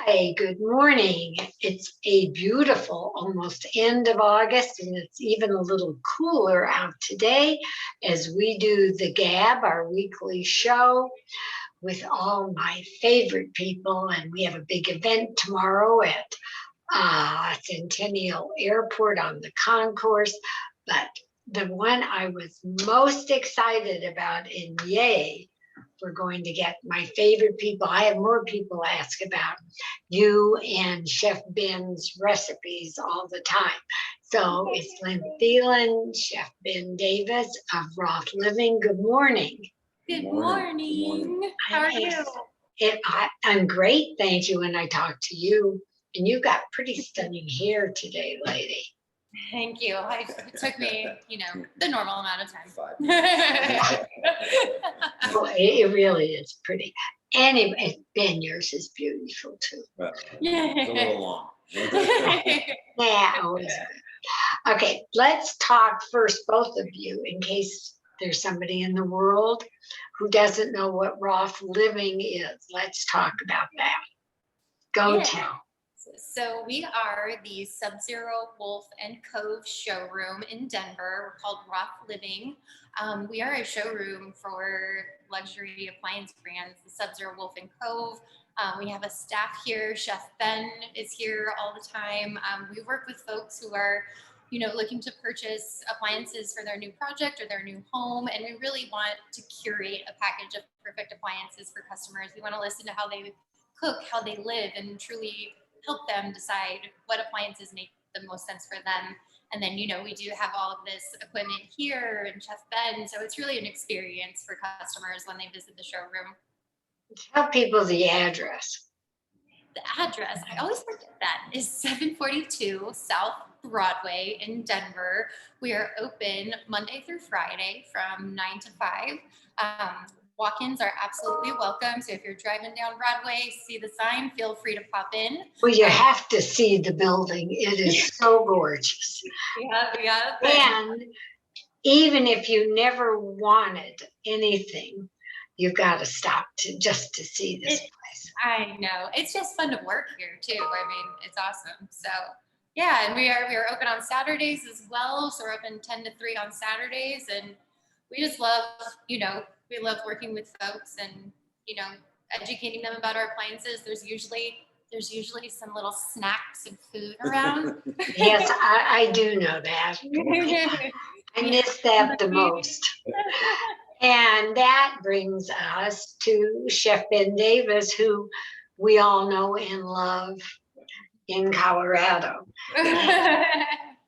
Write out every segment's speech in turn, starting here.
Hi, good morning. It's a beautiful almost end of August, and it's even a little cooler out today as we do the Gabb, our weekly show with all my favorite people. And we have a big event tomorrow at Centennial Airport on the concourse. But the one I was most excited about, and yay, we're going to get my favorite people. I have more people ask about you and Chef Ben's recipes all the time. So it's Thielen, Chef Ben Davis of Roth Living. Good morning. Good morning. How are you? I'm great, thank you. And I talked to you, and you got pretty stunning hair today, lady. Thank you. It took me, the normal amount of time. Oh, it really is pretty. Anyway, Ben, yours is beautiful too. It's a little long. Yeah, always good. Okay, let's talk first, both of you, in case there's somebody in the world who doesn't know what Roth Living is. Let's talk about that. Go tell. So we are the Sub-Zero Wolf and Cove showroom in Denver. We're called Roth Living. We are a showroom for luxury appliance brands, the Sub-Zero Wolf and Cove. We have a staff here. Chef Ben is here all the time. We work with folks who are, looking to purchase appliances for their new project or their new home. And we really want to curate a package of perfect appliances for customers. We want to listen to how they cook, how they live, and truly help them decide what appliances make the most sense for them. And then, we do have all of this equipment here and Chef Ben. So it's really an experience for customers when they visit the showroom. Tell people the address. The address, I always forget that, is 742 South Broadway in Denver. We are open Monday through Friday from 9 to 5. Walk-ins are absolutely welcome. So if you're driving down Broadway, see the sign, feel free to pop in. Well, you have to see the building. It is so gorgeous. Yeah. And even if you never wanted anything, you've got to stop just to see this place. I know. It's just fun to work here too. I mean, it's awesome. So yeah, and we are open on Saturdays as well. So we're open 10 to 3 on Saturdays, and we just love, we love working with folks and, educating them about our appliances. There's usually some little snacks and food around. Yes, I do know that. I miss that the most. And that brings us to Chef Ben Davis, who we all know and love in Colorado.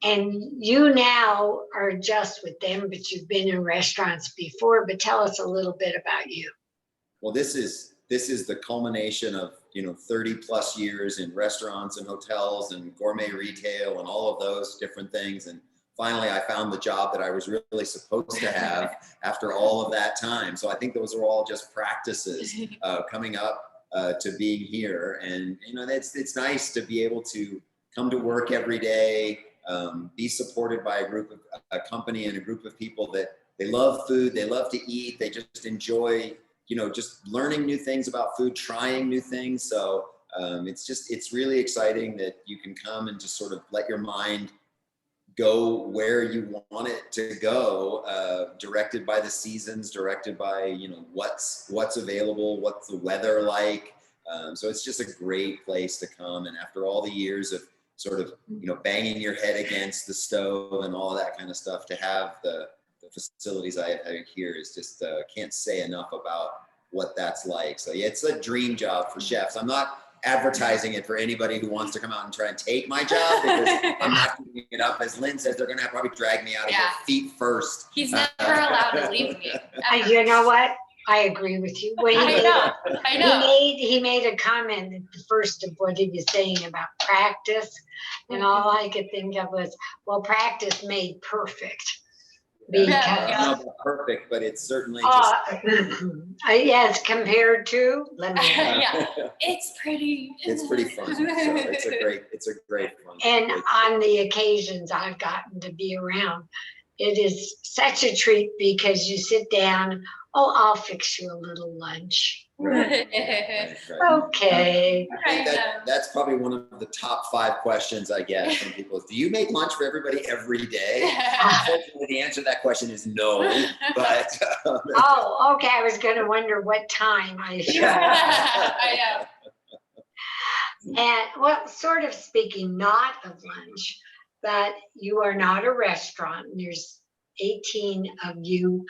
And you now are just with them, but you've been in restaurants before. But tell us a little bit about you. Well, this is the culmination of 30 plus years in restaurants and hotels and gourmet retail and all of those different things. And finally, I found the job that I was really supposed to have after all of that time. So I think those are all just practices coming up to being here. And it's nice to be able to come to work every day. Be supported by a company and a group of people that they love food, they love to eat, they just enjoy, just learning new things about food, trying new things. So it's really exciting that you can come and just sort of let your mind go where you want it to go, directed by the seasons, directed by, what's available, what's the weather like. So it's just a great place to come. And after all the years of sort of, banging your head against the stove and all of that kind of stuff, to have the facilities I have here is just, can't say enough about what that's like. So yeah, it's a dream job for chefs. I'm not advertising it for anybody who wants to come out and try and take my job, because I'm not keeping it up. As Lynn says, they're going to probably drag me out of here feet first. He's never allowed to leave me. You know what? I agree with you. I know. He made a comment at the first of what he was saying about practice, and all I could think of was, well, practice made perfect. Because not perfect, but it's certainly just yes, compared to it's pretty fun. So it's a great fun. And on the occasions I've gotten to be around, it is such a treat, because you sit down, Oh, I'll fix you a little lunch. Right. Okay. I think that's probably one of the top 5 questions I get from people is, do you make lunch for everybody every day? Unfortunately, the answer to that question is no, but. Oh, okay. I was going to wonder what time I should. I know. And well, sort of speaking not of lunch, but you are not a restaurant. There's 18 of you,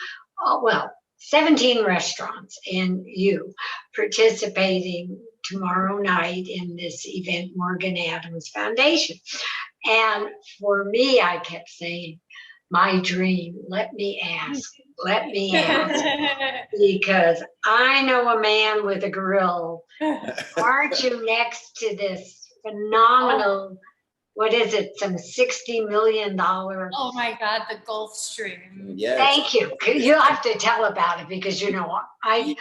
well, 17 restaurants and you participating tomorrow night in this event, Morgan Adams Foundation. And for me, I kept saying, my dream, let me ask, because I know a man with a grill. Aren't you next to this phenomenal, what is it, some $60 million? Oh my God, the Gulf Stream. Yes. Thank you. You'll have to tell about it because you know I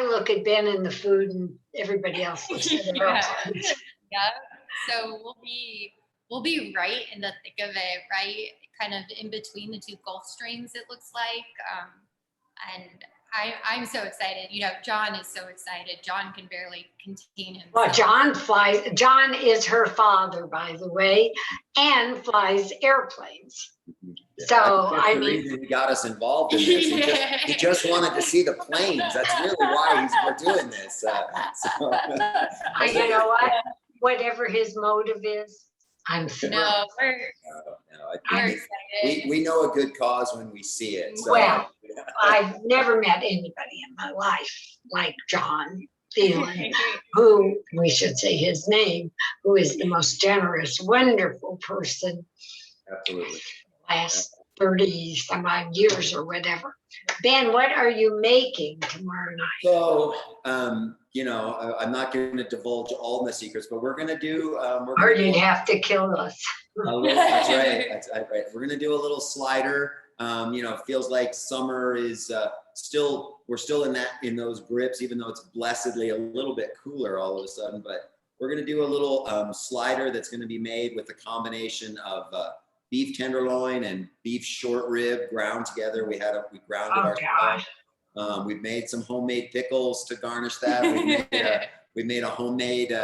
look at Ben and the food and everybody else looks at their own. Yeah. So we'll be right in the thick of it, right? Kind of in between the 2 Gulf Streams, it looks like. And I'm so excited. You know, John is so excited. John can barely contain himself. Well, John flies. John is her father, by the way, and flies airplanes. So I mean, he got us involved in this. He just wanted to see the planes. That's really why we're doing this. you know what? Whatever his motive is, I'm thrilled. No, we're excited. We know a good cause when we see it. So. Well, I've never met anybody in my life like John Thielen, who, we should say his name, who is the most generous, wonderful person. Absolutely. Last 30 some odd years or whatever. Ben, what are you making tomorrow night? So, you know, I'm not going to divulge all the secrets, but we're going to do. Or you'd have to kill us. That's right. That's right. We're going to do a little slider. You know, it feels like summer is we're still in those grips, even though it's blessedly a little bit cooler all of a sudden. But we're going to do a little slider that's going to be made with a combination of beef tenderloin and beef short rib ground together. We ground it ourselves. We've made some homemade pickles to garnish that. We made a homemade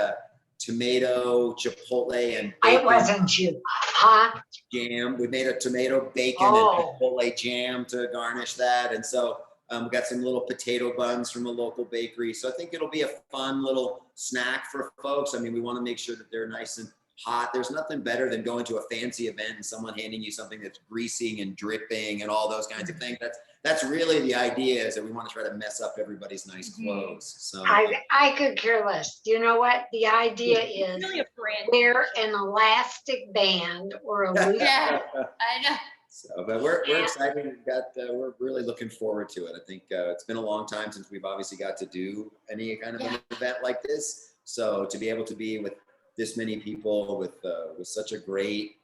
tomato, chipotle, and bacon. It wasn't you, huh? Jam. We made a tomato, bacon, and chipotle jam to garnish that. And so we got some little potato buns from a local bakery. So I think it'll be a fun little snack for folks. I mean, we want to make sure that they're nice and hot. There's nothing better than going to a fancy event and someone handing you something that's greasing and dripping and all those kinds of things. That's really the idea, is that we want to try to mess up everybody's nice clothes. So I could care less. You know what? The idea is really a brand. Wear an elastic band or a loose. Yeah, I know. So, but we're excited. We're really looking forward to it. I think it's been a long time since we've obviously got to do any kind of an event like this. So to be able to be with this many people with such a great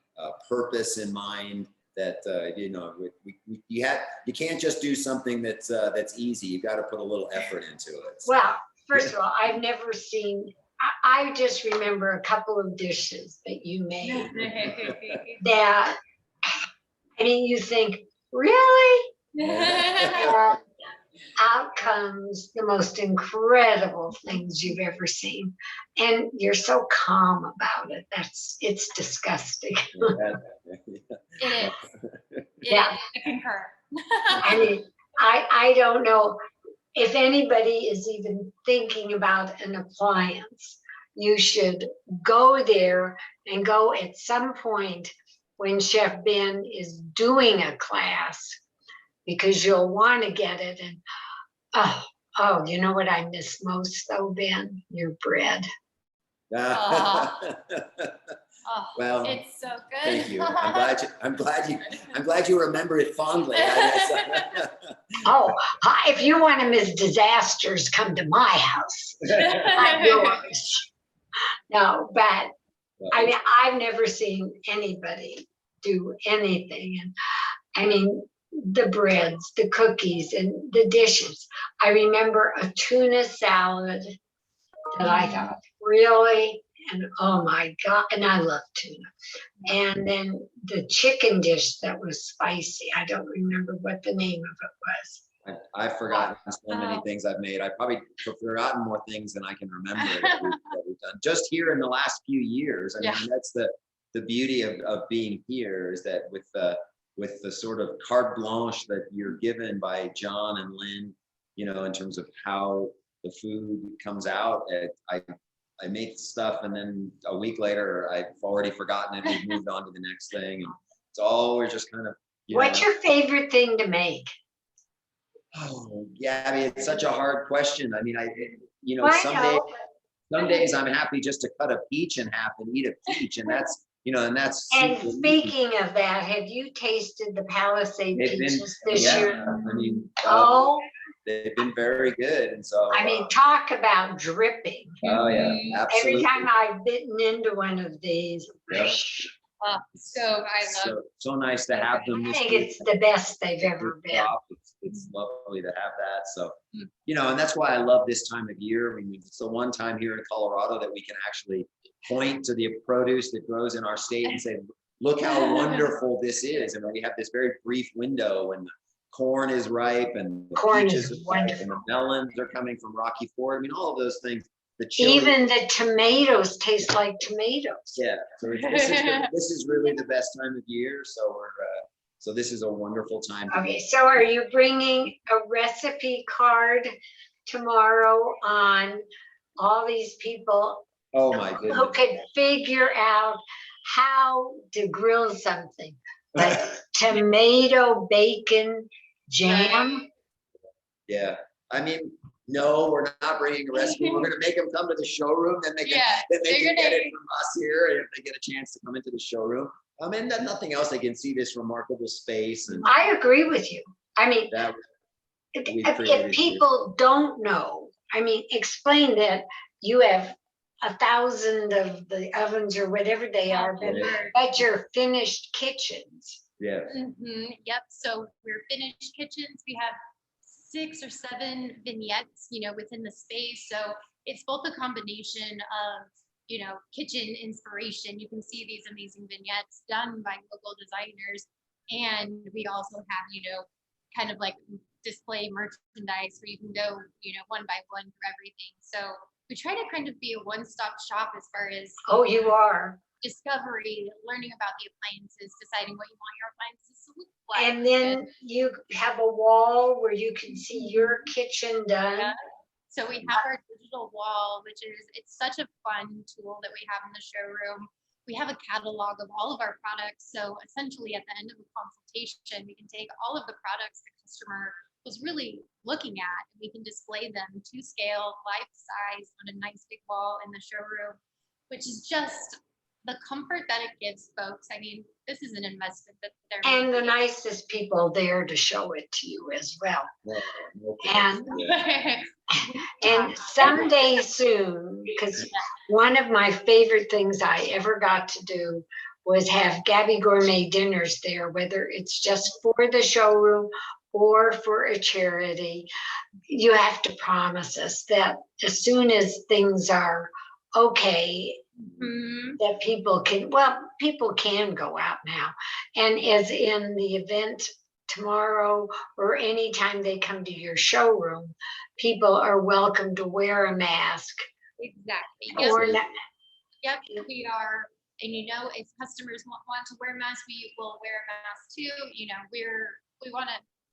purpose in mind, that you know, you can't just do something that's easy. You got to put a little effort into it. So. Well, first of all, I've never seen. I just remember a couple of dishes that you made that. I mean, you think, really? Out comes the most incredible things you've ever seen, and you're so calm about it. It's disgusting. It is. Yeah, I concur. I mean, I don't know if anybody is even thinking about an appliance. You should go there and go at some point when Chef Ben is doing a class, because you'll want to get it. And oh, you know what I miss most though, Ben? Your bread. Well, it's so good. Thank you. I'm glad you remember it fondly. Oh, if you want to miss disasters, come to my house. Not yours. No, but I mean, I've never seen anybody do anything. And I mean, the breads, the cookies, and the dishes. I remember a tuna salad that I thought, really? And oh my God, and I love tuna. And then the chicken dish that was spicy. I don't remember what the name of it was. I've forgotten so many things I've made. I've probably forgotten more things than I can remember that we've done just here in the last few years. I mean, that's the beauty of being here, is that with the sort of carte blanche that you're given by John and Lynn, you know, in terms of how the food comes out. I made stuff, and then a week later, I've already forgotten it. We've moved on to the next thing. And it's all, we're just kind of. What's your favorite thing to make? Oh, yeah, I mean, it's such a hard question. I mean, some days I'm happy just to cut a peach in half and eat a peach, and that's, And speaking of that, have you tasted the Palisade peaches this year? I mean, they've been very good, and so. I mean, talk about dripping. Oh yeah, absolutely. Every time I've bitten into one of these. Yep. So nice to have them. I think it's the best they've ever been. It's lovely to have that. So, and that's why I love this time of year. I mean, it's the one time here in Colorado that we can actually point to the produce that grows in our state and say, look how wonderful this is. And we have this very brief window when the corn is ripe and the peaches are ripe and the melons are coming from Rocky Ford. I mean, all of those things. Even the tomatoes taste like tomatoes. Yeah, so this is really the best time of year. So this is a wonderful time. Okay, so are you bringing a recipe card tomorrow on all these people? Oh my goodness. Who could figure out how to grill something like tomato bacon jam? Yeah, I mean. No, we're not bringing a recipe. We're going to make them come to the showroom, then they can get it from us here. If they get a chance to come into the showroom, and then nothing else, they can see this remarkable space. And I agree with you. I mean, if people don't know, I mean, explain that you have 1,000 of the ovens or whatever they are, but you're finished kitchens. Yeah. Yep. So we're finished kitchens. We have 6 or 7 vignettes, within the space. So it's both a combination of, kitchen inspiration. You can see these amazing vignettes done by local designers. And we also have, kind of like display merchandise where you can go, one by one through everything. So we try to kind of be a one-stop shop as far as. Oh, you are. Discovery, learning about the appliances, deciding what you want your appliances to look like. And then you have a wall where you can see your kitchen done. Yeah. So we have our digital wall, it's such a fun tool that we have in the showroom. We have a catalog of all of our products. So essentially at the end of a consultation, we can take all of the products the customer was really looking at, and we can display them to scale, life size on a nice big wall in the showroom, which is just the comfort that it gives folks. I mean, this is an investment that they're making. The nicest people there to show it to you as well. And someday soon, because one of my favorite things I ever got to do was have Gabby Gourmet dinners there, whether it's just for the showroom or for a charity. You have to promise us that as soon as things are okay, that people can go out now. And as in the event tomorrow or anytime they come to your showroom, people are welcome to wear a mask. Exactly. Or yep, we are. And if customers want to wear masks, we will wear a mask too.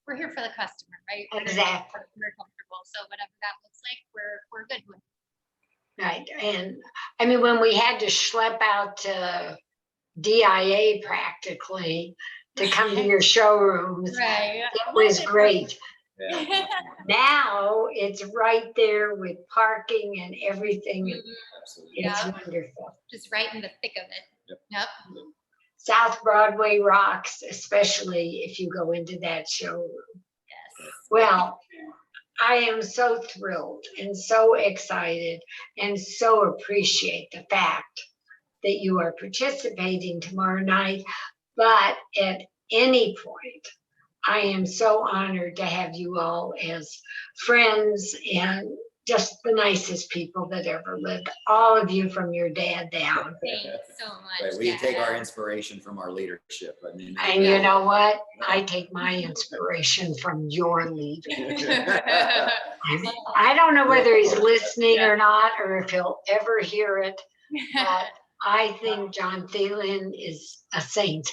We're here for the customer, right? Exactly. We're comfortable. So whatever that looks like, we're good with. Right. And I mean, when we had to schlep out to DIA practically to come to your showrooms, it was great. Yeah. Now it's right there with parking and everything. It's wonderful. Just right in the thick of it. Yep. South Broadway rocks, especially if you go into that showroom. Yes. Well, I am so thrilled and so excited and so appreciate the fact that you are participating tomorrow night. But at any point, I am so honored to have you all as friends and just the nicest people that ever lived. All of you from your dad down. Thanks so much. Right, we take our Gabb. inspiration from our leadership. I mean, And you know what? I take my inspiration from your leader. I don't know whether he's listening or not, or if he'll ever hear it, but I think John Thielen is a saint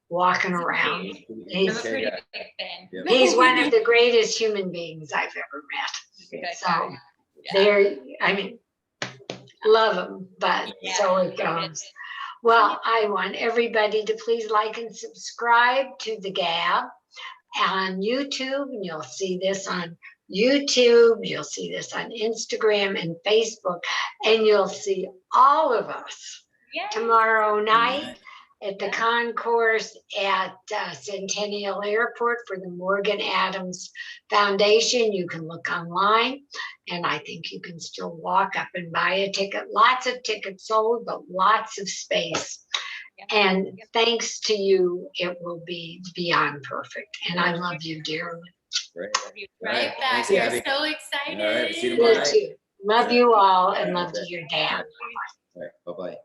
walking around. I'm a He's, pretty Yeah. big fan. Yeah. he's one of the greatest human beings I've ever met. Good So guy. Yeah. there, I mean, love him, but so it goes. Well, I want everybody to please like and subscribe to the Gabb on YouTube, and you'll see this on YouTube, you'll see this on Instagram and Facebook, and you'll see all of us Yay. tomorrow night at the Yeah. concourse at Centennial Airport for the Morgan Adams Foundation. You can look online, and I think you can still walk up and buy a ticket. Lots of tickets sold, but lots of space. Yeah. And thanks to you, it will be beyond perfect. And I love you dearly. Right. Love you All right. right back. Thanks, We're Gabby. so excited. All right, see you Me tomorrow. too. Love you all, and love to your dad. All right, bye-bye.